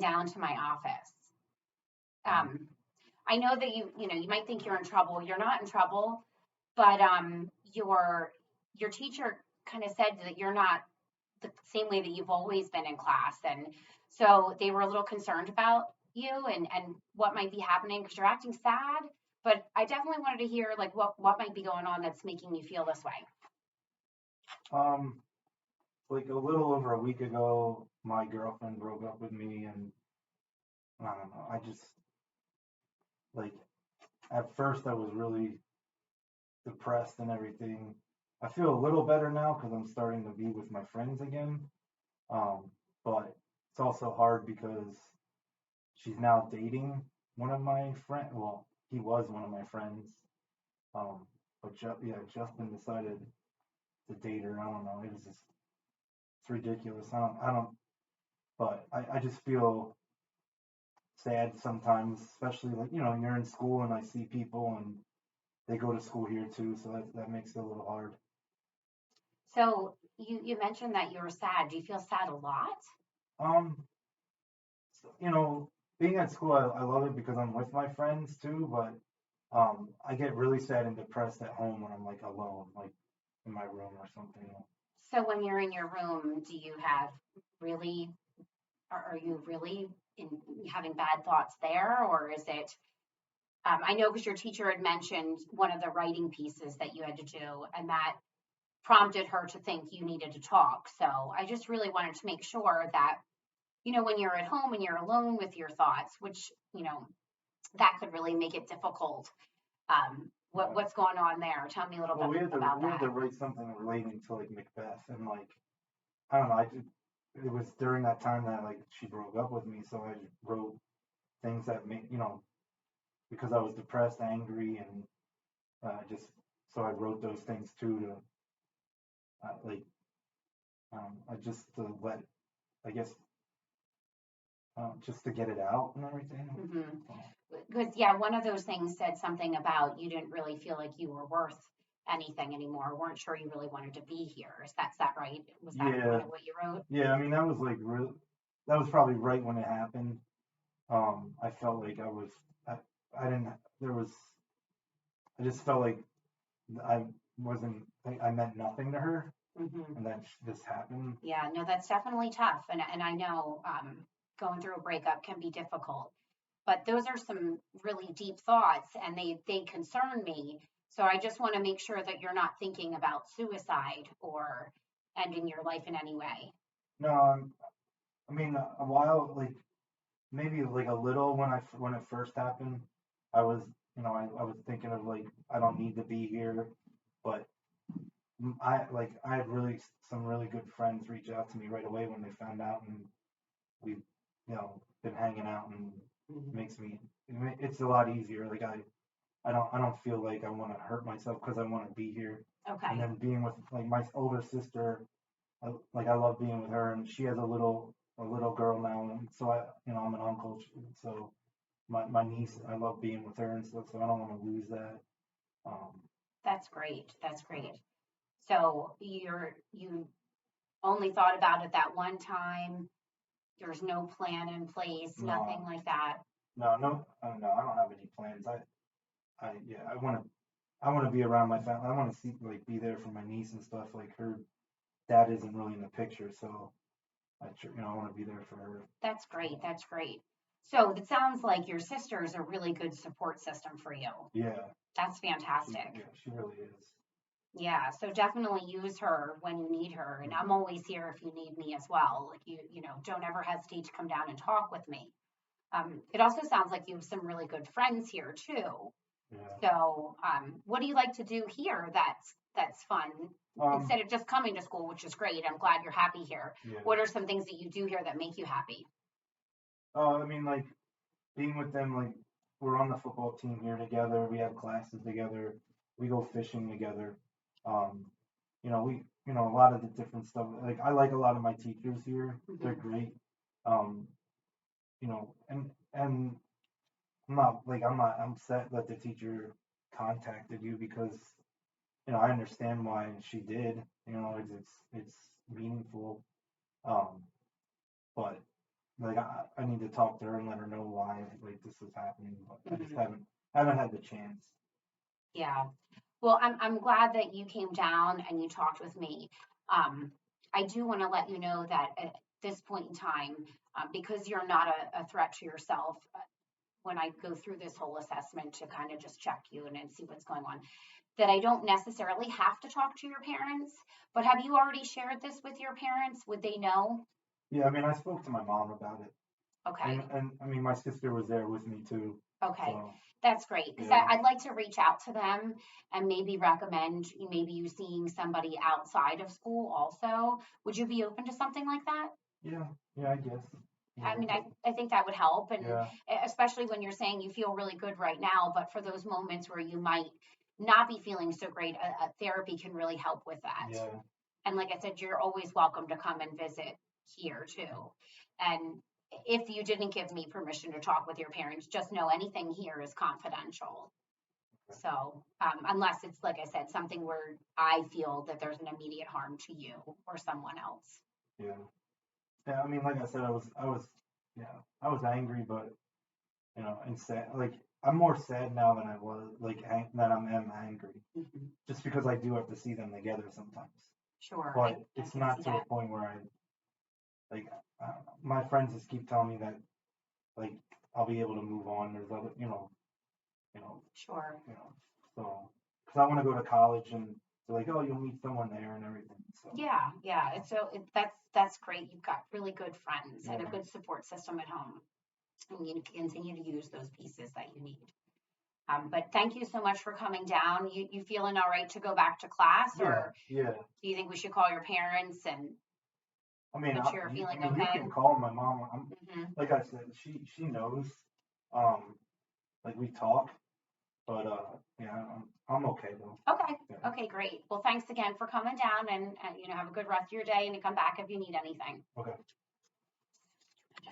down to my office. Um, Um, I know that you might think you're in trouble. You're not in trouble, but your teacher kind of said that you're not the same way that you've always been in class, and so they were a little concerned about you and what might be happening because you're acting sad. But I definitely wanted to hear like what might be going on that's making you feel this way. um, like a little over a week ago, my girlfriend broke up with me, and I don't know. I just like at first I was really depressed and everything. I feel a little better now because I'm starting to be with my friends again. Um, but it's also hard because she's now dating one of my friends. Well, he was one of my friends. Um, but yeah, Justin decided to date her. I don't know. It's ridiculous. But I just feel sad sometimes, especially like, you're in school and I see people and they go to school here too. So that makes it a little hard. So you mentioned that you were sad. Do you feel sad a lot? Um, you know, being at school, I love it because I'm with my friends too, but I get really sad and depressed at home when I'm like alone, like in my room or something. So when you're in your room, do you have really, are you really in having bad thoughts there, or is it? I know because your teacher had mentioned one of the writing pieces that you had to do, and that prompted her to think you needed to talk. So I just really wanted to make sure that, when you're at home and you're alone with your thoughts, which, that could really make it difficult. Yeah. What's going on there? Tell me a little Well, bit about we had that. to write something relating to like Macbeth and like I don't know. It was during that time that like she broke up with me, so I wrote things that made because I was depressed, angry, and just so I wrote those things too to like I just to let I guess just to get it out and everything. Hmm. So, Because, yeah, one of those things said something about you didn't really feel like you were worth anything anymore, weren't sure you really wanted to be here. Is that right? Was that yeah, kind of what you wrote? yeah. I mean, that was like real. That was probably right when it happened. I felt like I, I didn't. There was. I just felt like I wasn't. I meant nothing to her, Hmm. and then this happened. Yeah, no, that's definitely tough. And I know going through a breakup can be difficult, but those are some really deep thoughts and they concern me. So I just want to make sure that you're not thinking about suicide or ending your life in any way. No, I mean a while like maybe like a little when it first happened. I was I was thinking of like I don't need to be here, but I had some really good friends reach out to me right away when they found out, and we've been hanging out, and it makes it's a lot easier. Like I don't feel like I want to hurt myself because I want to be here, and Okay. then being with like my older sister, like I love being with her, and she has a little girl now, and so I'm an uncle, so my niece, I love being with her and stuff, so I don't want to lose that. Um, That's great. That's great. So you only thought about it that one time. There's no plan in place, nothing no, like that. no, no, I don't have any plans. Yeah, I want to be around my family. I want to see like be there for my niece and stuff. Like her dad isn't really in the picture, so I want to be there for her. That's great. That's great. So it sounds like your sister is a really good support system for you. Yeah, That's fantastic. she really is. Yeah, so definitely use her when you need her. And I'm Hmm. always here if you need me as well. Like don't ever hesitate to come down and talk with me. It also sounds like you have some really good friends here too. Yeah. So, what do you like to do here that's fun? Um. Instead of just coming to school, which is great. I'm glad you're happy here. Yeah. What are some things that you do here that make you happy? I mean, like being with them, like we're on the football team here together. We have classes together. We go fishing together. Um, a lot of the different stuff. Like I like a lot of my teachers here. They're Hmm. great. Um, and I'm not upset that the teacher contacted you because I understand why she did. It's meaningful. Um, but like I need to talk to her and let her know why like this is happening, but I just Mhm. haven't had the chance. Yeah. Well, I'm glad that you came down and you talked with me. I do want to let you know that at this point in time, because you're not a threat to yourself, when I go through this whole assessment to kind of just check you and see what's going on, that I don't necessarily have to talk to your parents. But have you already shared this with your parents? Would they know? Yeah, I mean, I spoke to my mom about it, Okay. and I mean, my sister was there with me too, Okay, so that's great, because yeah, I'd like to reach out to them and maybe recommend maybe you seeing somebody outside of school also. Would you be open to something like that? yeah, yeah, I guess, I mean, yeah, I think that would help, and yeah, especially when you're saying you feel really good right now, but for those moments where you might not be feeling so great, a therapy can really help with that. yeah, And like I said, you're always welcome to come and visit here too. And if you didn't give me permission to talk with your parents, just know anything here is confidential. So, unless it's, like I said, something where I feel that there's an immediate harm to you or someone else. yeah, yeah. I mean, like I said, yeah, I was angry, but and sad. Like I'm more sad now than I was, like than am angry, Mhm. just because I do have to see them together sometimes. Sure, But I it's can see not to a that. point where like, I don't know. My friends just keep telling me that like I'll be able to move on. There's other, you know, Sure. so because I want to go to college and they're like, oh, you'll meet someone there and everything. So Yeah, yeah. That's great. You've got really good friends and a yeah, good support system at home, and you can continue to use those pieces that you need. But thank you so much for coming down. You feeling all right to go back to class, yeah, or yeah. do you think we should call your parents and I mean, make sure you're I feeling mean, you okay? can call my mom. Hmm. Like I said, she knows. Like we talk, but yeah, I'm okay though. Okay. Yeah. Okay, great. Well, thanks again for coming down, and have a good rest of your day, and to come back if you need anything. Okay.